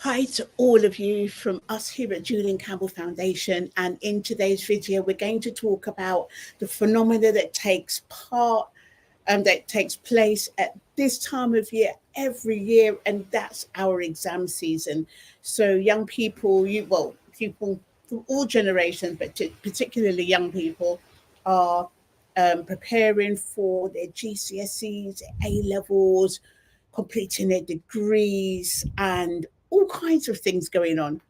Hi to all of you from us here at Julian Campbell Foundation. And in today's video, we're going to talk about the phenomena that takes place at this time of year every year, and that's our exam season. So young people, people from all generations, but particularly young people, are preparing for their GCSEs, A levels, completing their degrees, and all kinds of things going on.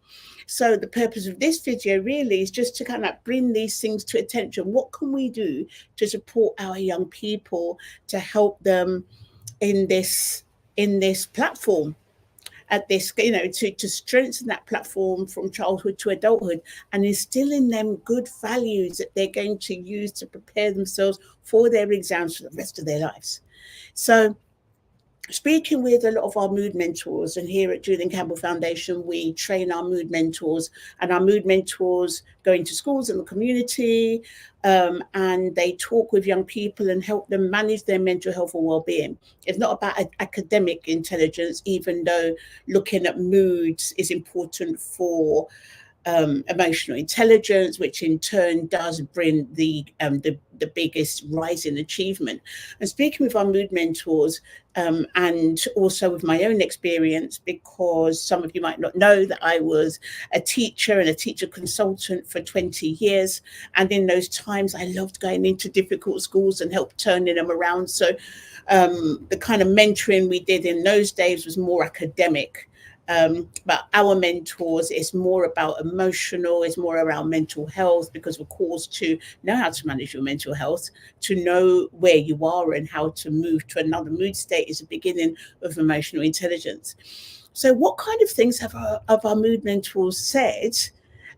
So the purpose of this video really is just to kind of bring these things to attention. What can we do to support our young people to help them in this platform? At this, to strengthen that platform from childhood to adulthood and instill in them good values that they're going to use to prepare themselves for their exams for the rest of their lives. So speaking with a lot of our mood mentors, and here at Julian Campbell Foundation, we train our mood mentors, and our mood mentors go into schools in the community, and they talk with young people and help them manage their mental health and well-being. It's not about academic intelligence, even though looking at moods is important for emotional intelligence, which in turn does bring the biggest rise in achievement. And speaking with our mood mentors, and also with my own experience, because some of you might not know that I was a teacher and a teacher consultant for 20 years. And in those times, I loved going into difficult schools and help turning them around. So the kind of mentoring we did in those days was more academic. But our mentors is more about emotional, it's more around mental health, because of course to know how to manage your mental health, to know where you are and how to move to another mood state is the beginning of emotional intelligence. So what kind of things have our mood mentors said?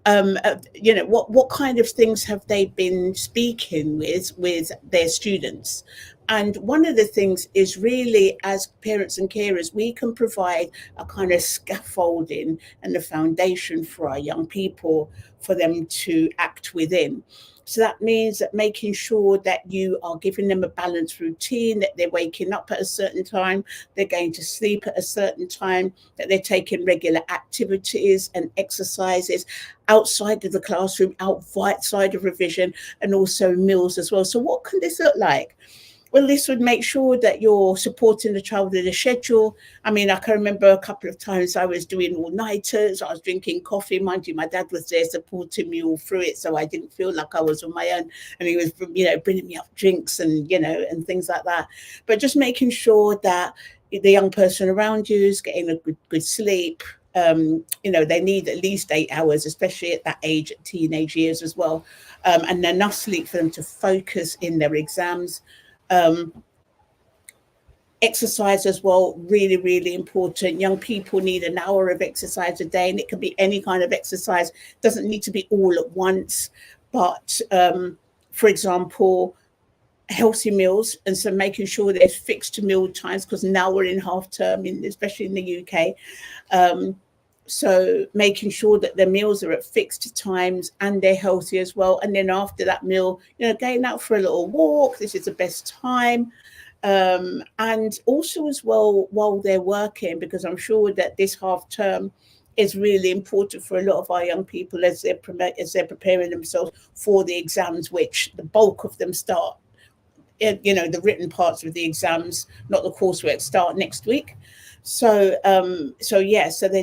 What kind of things have they been speaking with their students? And one of the things is really, as parents and carers, we can provide a kind of scaffolding and the foundation for our young people for them to act within. So that means that making sure that you are giving them a balanced routine, that they're waking up at a certain time, they're going to sleep at a certain time, that they're taking regular activities and exercises outside of the classroom, outside of revision, and also meals as well. So what can this look like? Well, this would make sure that you're supporting the child with a schedule. I mean, I can remember a couple of times I was doing all-nighters, I was drinking coffee. Mind you, my dad was there supporting me all through it, so I didn't feel like I was on my own. And he was, bringing me up drinks and, and things like that. But just making sure that the young person around you is getting a good sleep. They need at least 8 hours, especially at that age, at teenage years as well, and enough sleep for them to focus in their exams. Um, Exercise as well, really, really important. Young people need an hour of exercise a day, and it can be any kind of exercise. It doesn't need to be all at once, but for example, healthy meals, and so making sure there's fixed meal times, because now we're in half term, especially in the UK. So making sure that the meals are at fixed times and they're healthy as well. And then after that meal, going out for a little walk. This is the best time. And also as well, while they're working, because I'm sure that this half term is really important for a lot of our young people as they're preparing themselves for the exams, which the bulk of them start. The written parts of the exams, not the coursework, start next week. So they're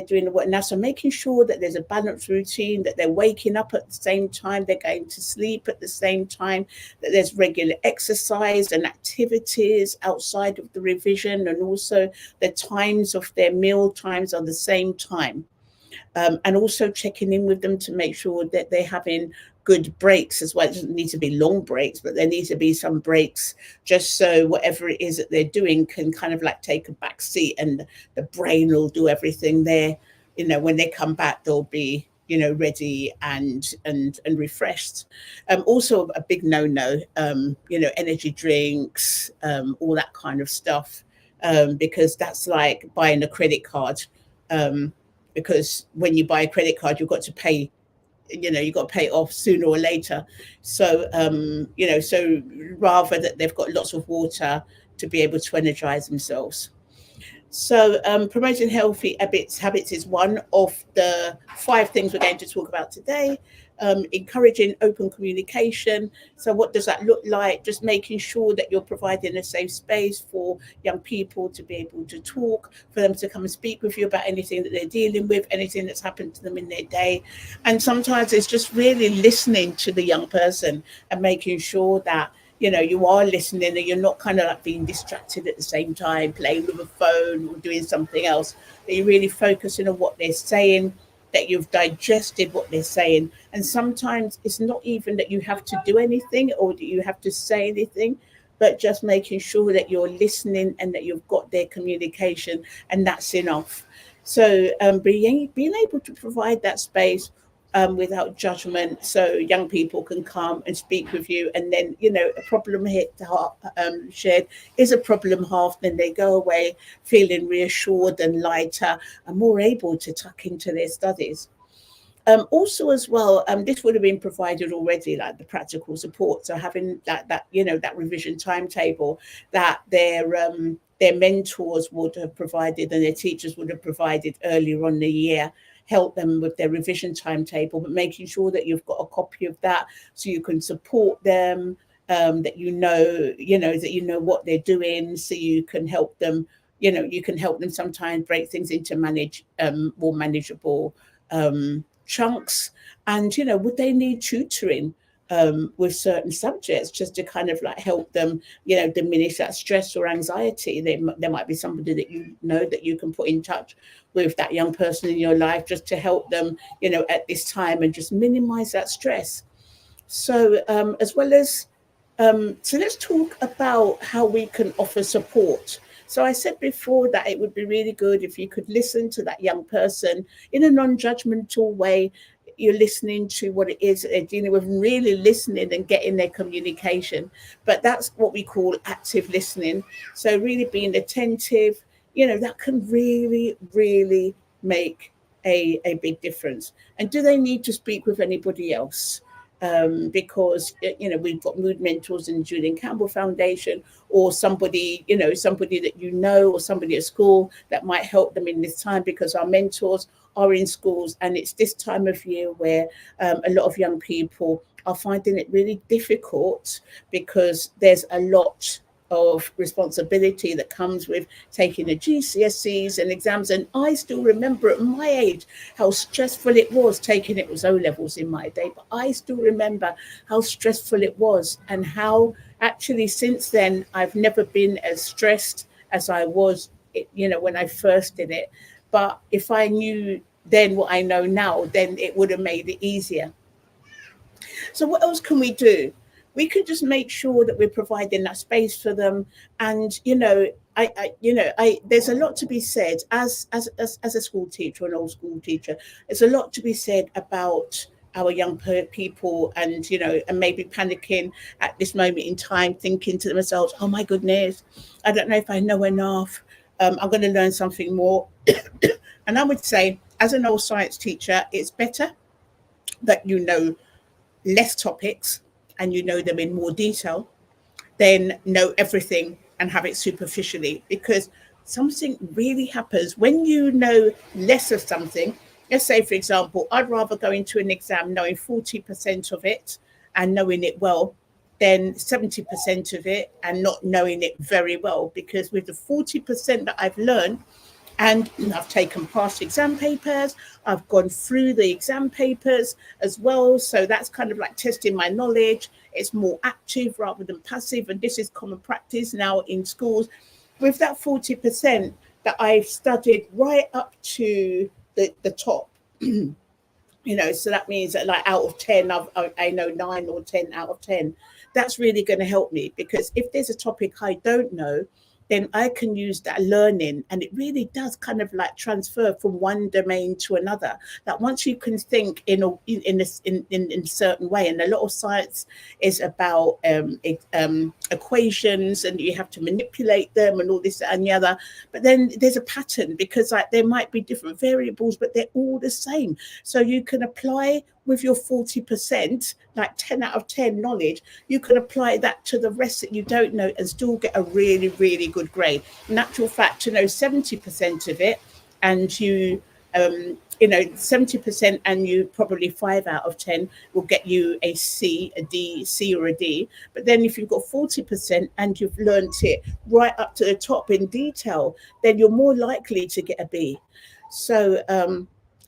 doing the work now. So making sure that there's a balanced routine, that they're waking up at the same time, they're going to sleep at the same time, that there's regular exercise and activities outside of the revision, and also the times of their meal times are the same time. And also checking in with them to make sure that they're having good breaks as well. It doesn't need to be long breaks, but there needs to be some breaks, just so whatever it is that they're doing can kind of like take a back seat, and the brain will do everything there. When they come back, they'll be ready and refreshed. Also a big no, energy drinks, all that kind of stuff, because that's like buying a credit card. Because when you buy a credit card, you've got to pay it off sooner or later. So so rather that they've got lots of water to be able to energize themselves. So, promoting healthy habits is one of the 5 things we're going to talk about today. Encouraging open communication. So, what does that look like? Just making sure that you're providing a safe space for young people to be able to talk, for them to come and speak with you about anything that they're dealing with, anything that's happened to them in their day. And sometimes it's just really listening to the young person and making sure that you are listening and you're not kind of like being distracted at the same time, playing with a phone or doing something else, that you're really focusing on what they're saying, that you've digested what they're saying. And sometimes it's not even that you have to do anything or that you have to say anything, but just making sure that you're listening and that you've got their communication, and that's enough. So, being able to provide that space without judgment, so young people can come and speak with you, and then a problem shared is a problem half. Then they go away feeling reassured and lighter and more able to tuck into their studies. Also, as well, this would have been provided already, like the practical support. So having that revision timetable that their mentors would have provided and their teachers would have provided earlier on in the year, help them with their revision timetable, but making sure that you've got a copy of that so you can support them, that what they're doing, so you can help them. You can help them sometimes break things into more manageable chunks. And would they need tutoring with certain subjects, just to kind of like help them diminish that stress or anxiety? There might be somebody that that you can put in touch with that young person in your life, just to help them at this time and just minimize that stress. So, as well as so let's talk about how we can offer support. So I said before that it would be really good if you could listen to that young person in a non-judgmental way. You're listening to what it is that they're dealing with, really listening and getting their communication. But that's what we call active listening. So really being attentive, that can really, really make a big difference. And do they need to speak with anybody else? Because we've got mood mentors in Julian Campbell Foundation, or somebody that or somebody at school that might help them in this time, because our mentors are in schools, and it's this time of year where a lot of young people are finding it really difficult, because there's a lot of responsibility that comes with taking the GCSEs and exams. And I still remember at my age how stressful it was taking it. Was O levels in my day, but I still remember how stressful it was, and how actually since then I've never been as stressed as I was, when I first did it. But if I knew then what I know now, then it would have made it easier. So what else can we do? We can just make sure that we're providing that space for them. And there's a lot to be said as a school teacher, an old school teacher. There's a lot to be said about our young people, and and maybe panicking at this moment in time, thinking to themselves, "Oh my goodness, I don't know if I know enough. I'm going to learn something more." And I would say, as an old science teacher, it's better that you know less topics and you know them in more detail than know everything and have it superficially, because something really happens when you know less of something. Let's say, for example, I'd rather go into an exam knowing 40% of it and knowing it well than 70% of it and not knowing it very well, because with the 40% that I've learned, and I've taken past exam papers, I've gone through the exam papers as well. So that's kind of like testing my knowledge. It's more active rather than passive. And this is common practice now in schools. With that 40% that I've studied right up to the top, so that means that, like, out of 10, I know 9 or 10 out of 10. That's really going to help me, because if there's a topic I don't know, then I can use that learning, and it really does kind of like transfer from one domain to another. That once you can think in a certain way, and a lot of science is about equations, and you have to manipulate them and all this and the other. But then there's a pattern, because like there might be different variables, but they're all the same. So you can apply with your 40%, like 10 out of 10 knowledge, you can apply that to the rest that you don't know and still get a really, really good grade. In actual fact, to know 70% of it, and you know, 70% and you probably 5 out of 10 will get you a C, a D, C or a D. But then if you've got 40% and you've learnt it right up to the top in detail, then you're more likely to get a B. So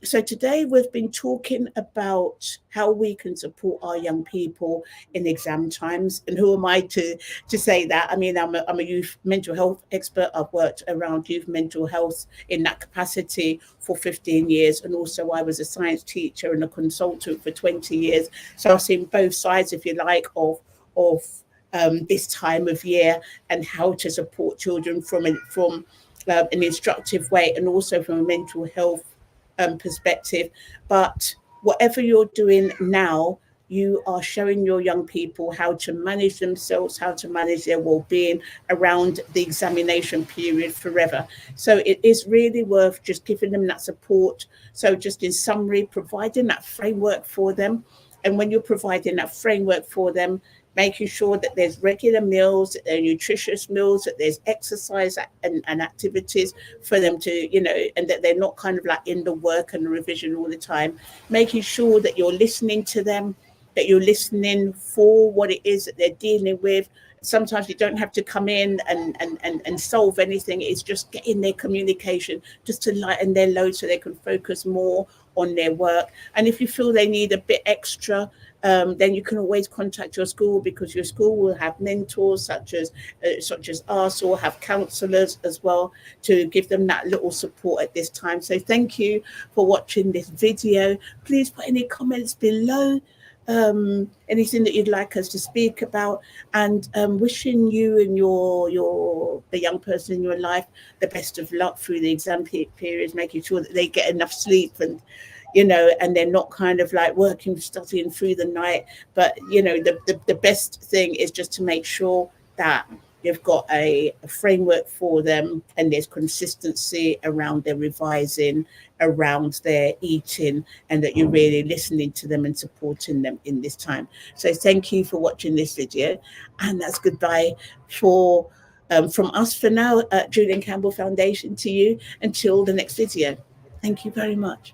so today we've been talking about how we can support our young people in exam times. And who am I to say that? I mean, I'm a youth mental health expert. I've worked around youth mental health in that capacity for 15 years. And also I was a science teacher and a consultant for 20 years. So I've seen both sides, if you like, of this time of year and how to support children from an instructive way and also from a mental health perspective. But whatever you're doing now, you are showing your young people how to manage themselves, how to manage their well-being around the examination period forever. So it is really worth just giving them that support. So just in summary, providing that framework for them. And when you're providing that framework for them, making sure that there's regular meals, that they're nutritious meals, that there's exercise and activities for them to, you know, and that they're not kind of like in the work and the revision all the time, making sure that you're listening to them, that you're listening for what it is that they're dealing with. Sometimes you don't have to come in and solve anything. It's just getting their communication just to lighten their load so they can focus more on their work. And if you feel they need a bit extra, then you can always contact your school, because your school will have mentors such as us, or have counsellors as well to give them that little support at this time. So thank you for watching this video. Please put any comments below, anything that you'd like us to speak about, and wishing you and the young person in your life the best of luck through the exam periods, making sure that they get enough sleep, and you know, and they're not kind of like working, studying through the night. But you know, the best thing is just to make sure that you've got a framework for them, and there's consistency around their revising, around their eating, and that you're really listening to them and supporting them in this time. So thank you for watching this video, and that's goodbye for from us for now at Julian Campbell Foundation to you until the next video. Thank you very much.